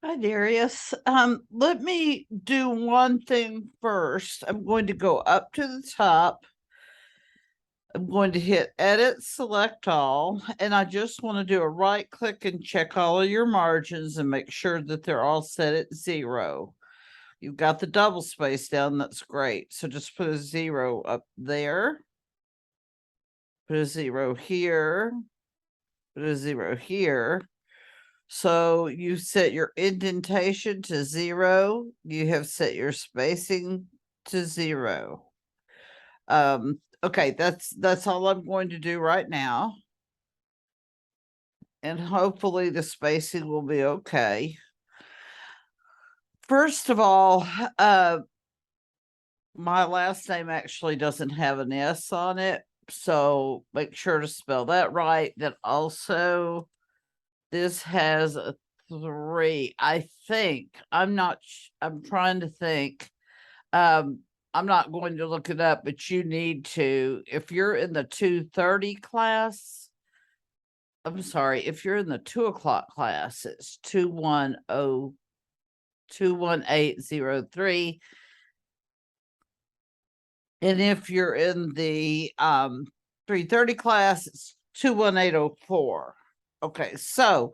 Hi, Darius. Let me do one thing first. I'm going to go up to the top. I'm going to hit edit, select all, and I just want to do a right click and check all of your margins and make sure that they're all set at 0. You've got the double space down. That's great. So just put a 0 up there. Put a 0 here. Put a 0 here. So you set your indentation to 0. You have set your spacing to 0. Okay, that's all I'm going to do right now. And hopefully the spacing will be okay. First of all, my last name actually doesn't have an S on it, so make sure to spell that right. Then also, this has a 3. I think I'm not. I'm trying to think. I'm not going to look it up, but you need to. If you're in the 2:30 class, I'm sorry. If you're in the 2 o'clock class, it's 21803. And if you're in the 3:30 class, it's 21804. Okay, so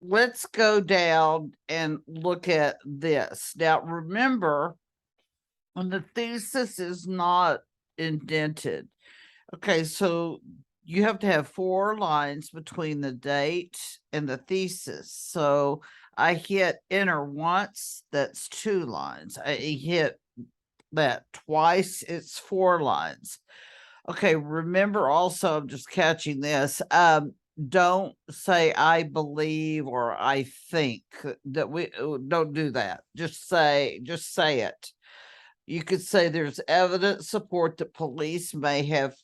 let's go down and look at this. Now remember, when the thesis is not indented. Okay, so you have to have 4 lines between the date and the thesis. So I hit enter once, that's 2 lines. I hit that twice, it's 4 lines. Okay, remember also, I'm just catching this. Don't say I believe or I think that we don't do that. Just say it. You could say there's evidence support that police may have.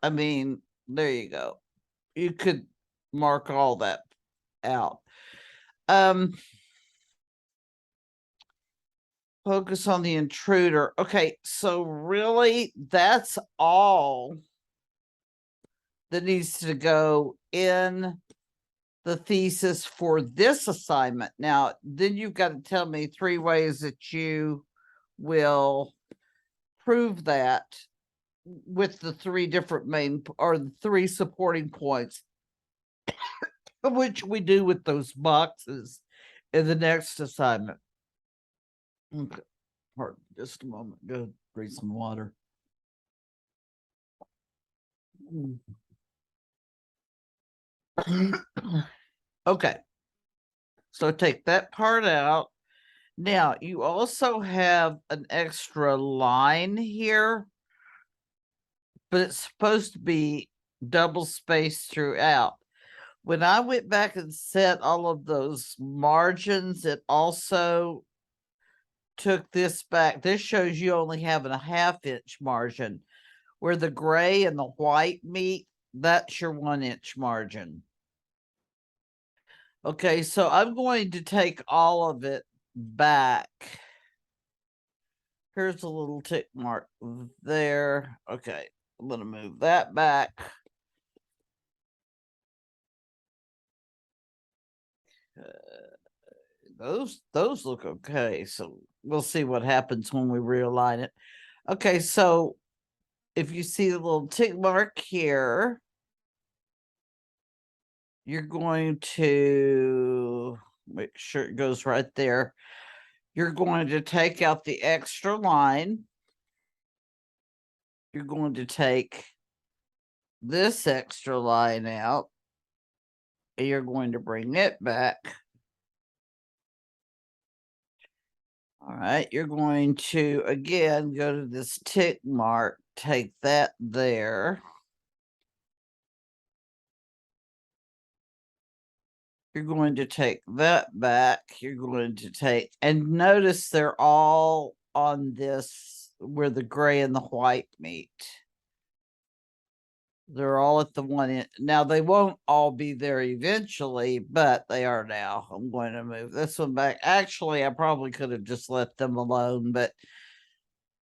I mean, there you go. You could mark all that out. Focus on the intruder. Okay, so really that's all that needs to go in the thesis for this assignment. Now, then you've got to tell me 3 ways that you will prove that with the 3 different main or the 3 supporting points, which we do with those boxes in the next assignment. Okay, pardon, just a moment. Go drink some water. Okay, so take that part out. Now, you also have an extra line here, but it's supposed to be double spaced throughout. When I went back and set all of those margins, it also took this back. This shows you only having a 1/2 inch margin. Where the gray and the white meet, that's your 1 inch margin. Okay, so I'm going to take all of it back. Here's a little tick mark there. Okay, I'm going to move that back. Those look okay. So we'll see what happens when we realign it. Okay, so if you see the little tick mark here, you're going to make sure it goes right there. You're going to take out the extra line. You're going to take this extra line out. And you're going to bring it back. All right, you're going to, again, go to this tick mark, take that there. You're going to take that back. You're going to take, and notice they're all on this where the gray and the white meet. They're all at the one end. Now, they won't all be there eventually, but they are now. I'm going to move this one back. Actually, I probably could have just let them alone, but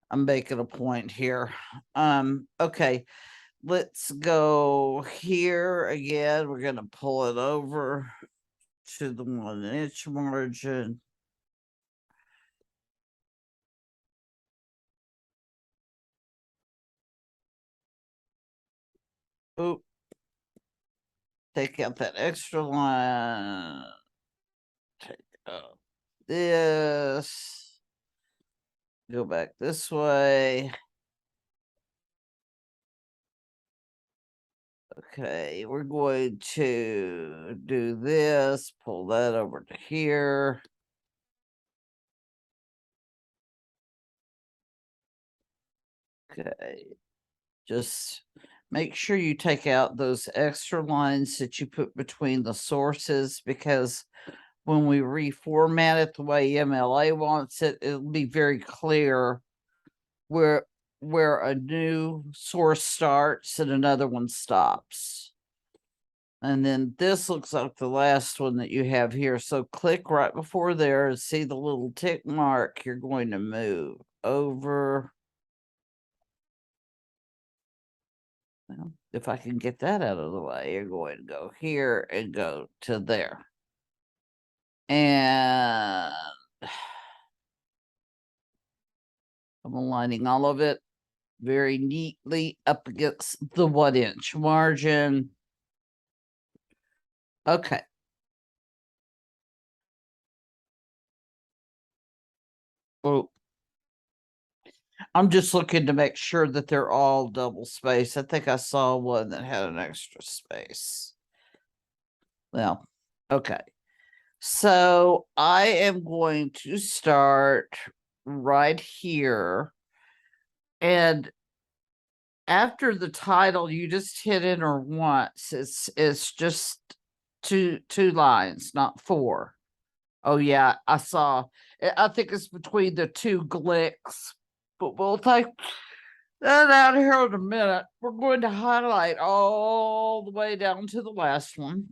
I'm making a point here. Okay. Let's go here again. We're going to pull it over to the 1-inch margin. Oop. Take out that extra line. Take out this. Go back this way. Okay, we're going to do this, pull that over to here. Okay, just make sure you take out those extra lines that you put between the sources, because when we reformat it the way MLA wants it, it'll be very clear where a new source starts and another one stops. And then this looks like the last one that you have here. So click right before there and see the little tick mark. You're going to move over. Well, if I can get that out of the way, you're going to go here and go to there. And I'm aligning all of it very neatly up against the 1-inch margin. Okay. Oh, I'm just looking to make sure that they're all double spaced. I think I saw one that had an extra space. Well, okay. So I am going to start right here. And after the title, you just hit enter once. It's just two lines, not 4. Oh yeah, I saw. I think it's between the 2 glicks, but we'll take that out here in a minute. We're going to highlight all the way down to the last one.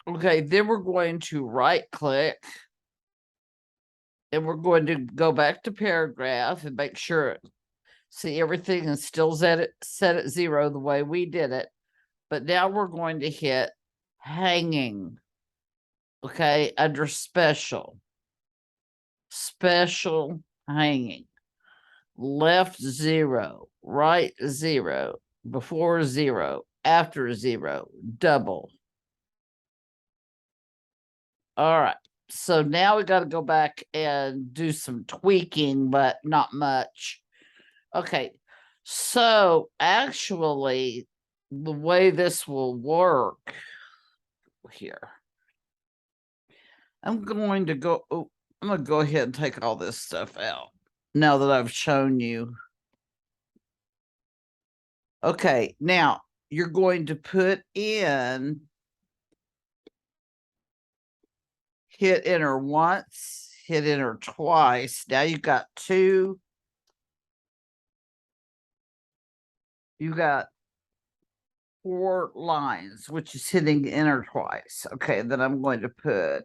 Okay, then we're going to right click and we're going to go back to paragraph and make sure, see, everything is still set at 0 the way we did it. But now we're going to hit hanging. Okay, under special hanging, left 0, right 0, before 0, after 0, double. All right, so now we got to go back and do some tweaking, but not much. Okay, so actually the way this will work here, I'm going to go, oh, I'm going to go ahead and take all this stuff out now that I've shown you. Okay, now you're going to put in, hit enter once, hit enter twice. Now you've got 2. You got 4 lines, which is hitting enter twice. Okay, then I'm going to put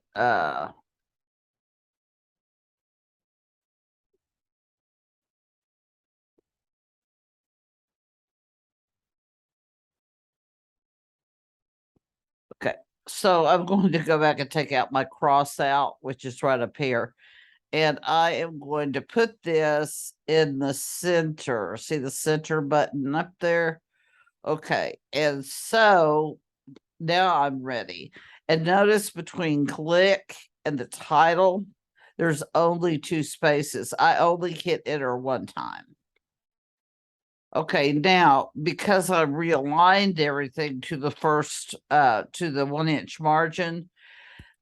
okay, so I'm going to go back and take out my cross out, which is right up here. And I am going to put this in the center. See the center button up there? Okay, and so now I'm ready. And notice between click and the title, there's only 2 spaces. I only hit enter 1 time. Okay, now because I realigned everything to the first to the 1-inch margin,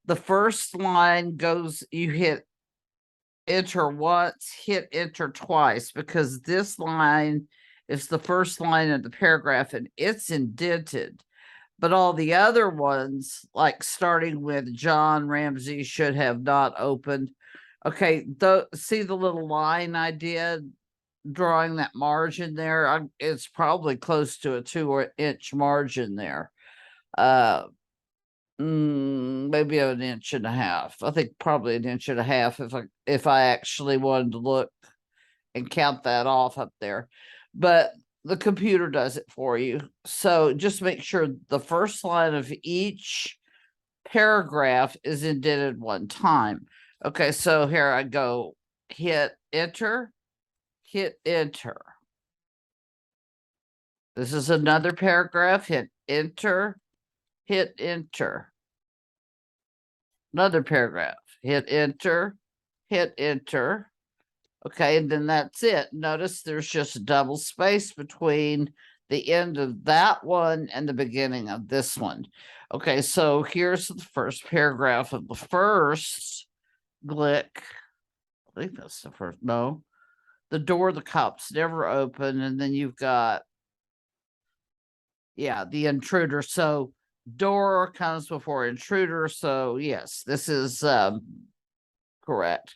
the first line goes, you hit enter once, hit enter twice, because this line is the first line of the paragraph and it's indented. But all the other ones, like starting with John Ramsey should have not opened. Okay, see the little line I did drawing that margin there? It's probably close to a 2-inch margin there. Maybe an inch and a half. I think probably an inch and a half if I actually wanted to look and count that off up there. but the computer does it for you. So just make sure the first line of each paragraph is indented one time. Okay, so here I go, hit enter, hit enter. This is another paragraph, hit enter, hit enter. Another paragraph, hit enter, hit enter. Okay, and then that's it. Notice there's just a double space between the end of that one and the beginning of this one. Okay, so here's the first paragraph of the first glick. I think that's the first. No, the door the cops never open, and then you've got, yeah, the intruder. So door comes before intruder. So yes, this is correct.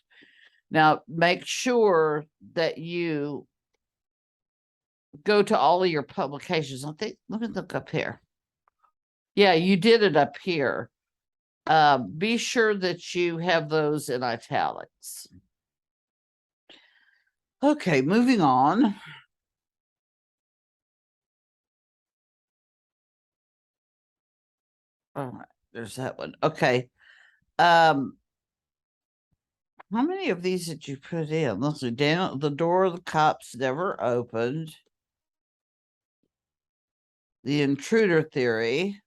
Now make sure that you go to all of your publications. I think, let me look up here. Yeah, you did it up here. Be sure that you have those in italics. Okay, moving on. All right, there's that one. Okay. How many of these did you put in? Let's see. Down the door the cops never opened. The intruder theory.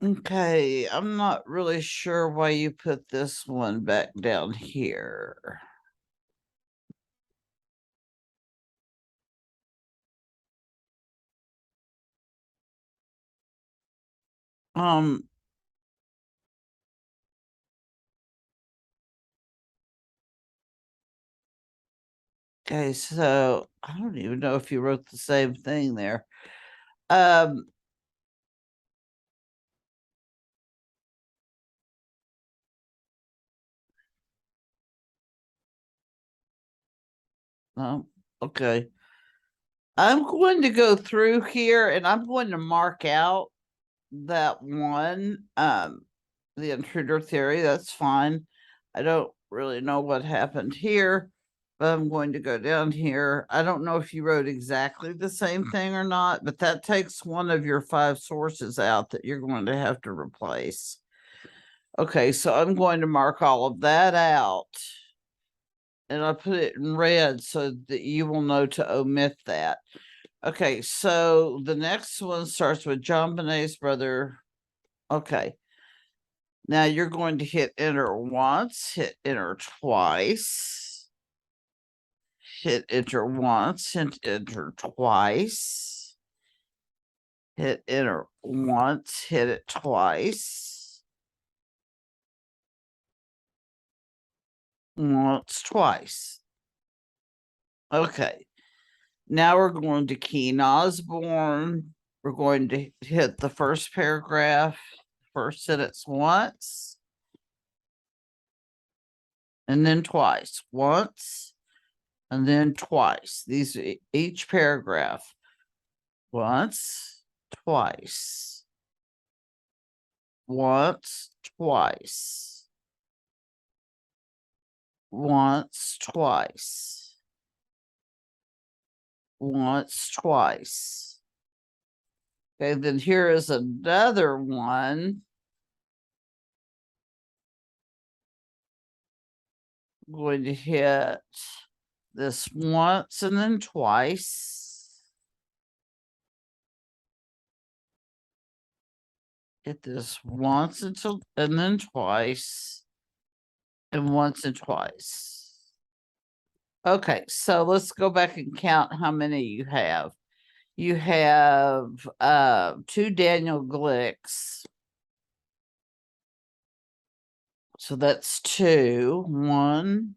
Okay, I'm not really sure why you put this one back down here. Um, okay, so I don't even know if you wrote the same thing there. Um, no, okay. I'm going to go through here and I'm going to mark out that one, the intruder theory. That's fine. I don't really know what happened here, but I'm going to go down here. I don't know if you wrote exactly the same thing or not, but that takes one of your 5 sources out that you're going to have to replace. Okay, so I'm going to mark all of that out. And I put it in red so that you will know to omit that. Okay, so the next one starts with John Bonet's brother. Okay. Now you're going to hit enter once, hit enter twice, hit enter once, hit enter twice, hit enter once, hit it twice, once, twice. Okay. Now we're going to Keen Osborne. We're going to hit the first paragraph, first sentence once, and then twice. Once, and then twice. These each paragraph. Once, twice. Once, twice. Once, twice. Once, twice. Okay, then here is another one. I'm going to hit this once and then twice. Hit this once until and then twice. And once and twice. Okay, so let's go back and count how many you have. You have 2 Daniel Glicks. So that's 2. 1.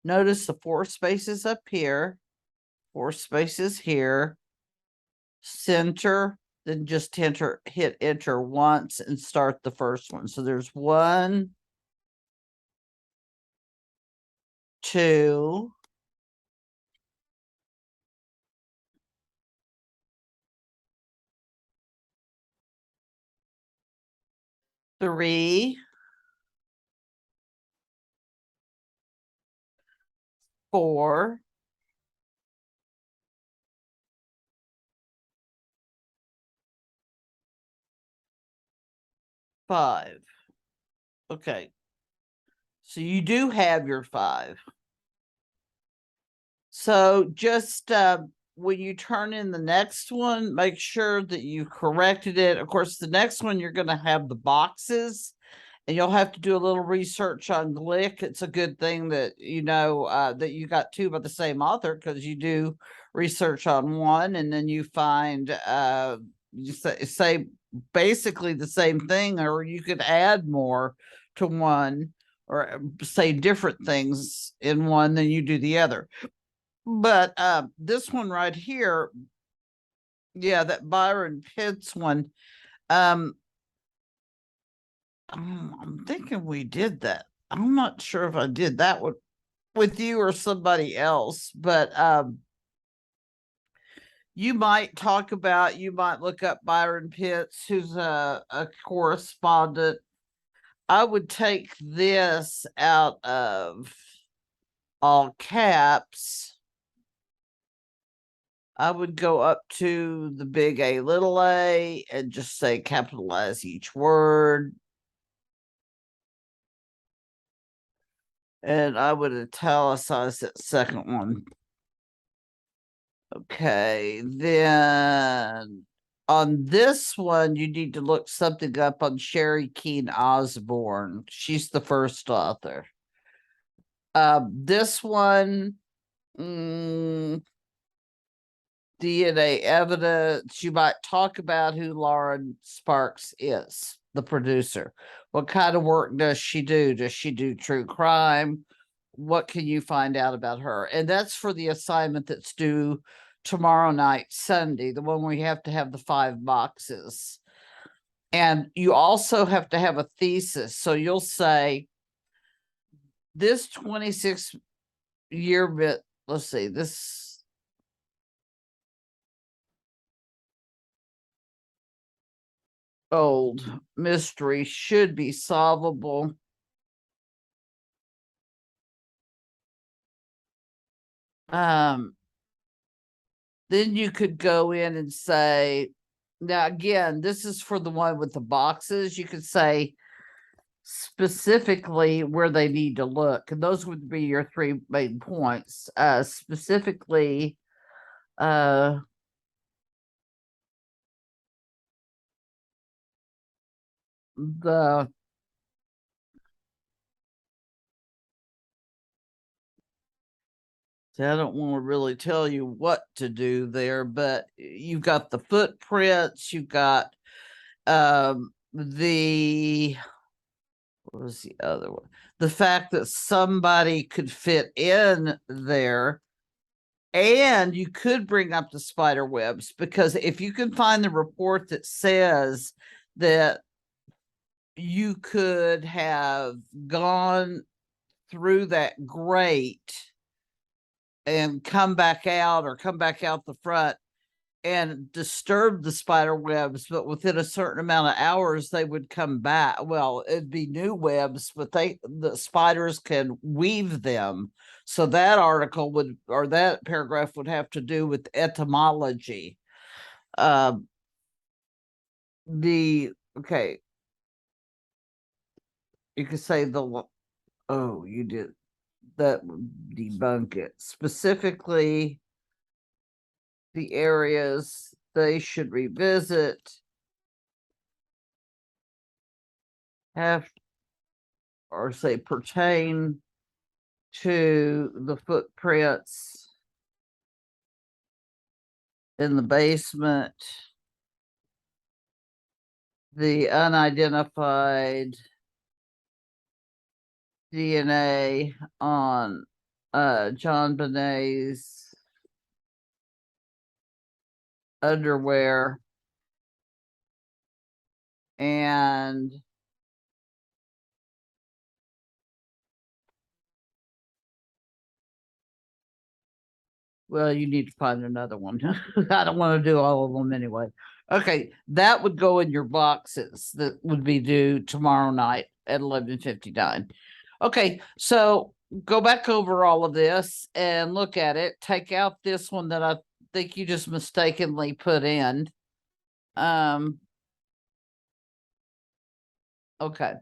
Notice the 4 spaces up here, 4 spaces here, center, then just hit enter once and start the first one. So there's 1, 2, 3, 4, 5. Okay. So you do have your 5. So just when you turn in the next one, make sure that you corrected it. Of course, the next one you're going to have the boxes, and you'll have to do a little research on Glick. It's a good thing that you know that you got 2 by the same author, because you do research on one, and then you find you say basically the same thing, or you could add more to one, or say different things in one than you do the other. But this one right here, yeah, that Byron Pitts one, um, I'm thinking we did that. I'm not sure if I did that one with you or somebody else, but you might look up Byron Pitts, who's a correspondent. I would take this out of all caps. I would go up to the big A, little a, and just say capitalize each word. And I would italicize that second one. Okay, then on this one, you need to look something up on Sherry Keene Osborne. She's the first author. This one, DNA evidence. You might talk about who Lauren Sparks is, the producer. What kind of work does she do? Does she do true crime? What can you find out about her? And that's for the assignment that's due tomorrow night, Sunday, the one where you have to have the 5 boxes. And you also have to have a thesis. So you'll say, this 26-year bit, let's see, this old mystery should be solvable. Then you could go in and say, now again, this is for the one with the boxes. You could say specifically where they need to look, and those would be your 3 main points. Specifically, the I don't want to really tell you what to do there, but you've got the footprints, you've got the what was the other one? The fact that somebody could fit in there, and you could bring up the spider webs, because if you can find the report that says that you could have gone through that grate and come back out, or come back out the front and disturb the spider webs, but within a certain amount of hours they would come back. Well, it'd be new webs, but the spiders can weave them. So that article would, or that paragraph would have to do with etymology. Okay, you could say you did that would debunk it. Specifically, the areas they should revisit have, or say, pertain to the footprints in the basement, the unidentified DNA on John Benet's underwear, and well, you need to find another one. I don't want to do all of them anyway. Okay, that would go in your boxes that would be due tomorrow night at 11:59. Okay, so go back over all of this and look at it. Take out this one that I think you just mistakenly put in. Okay.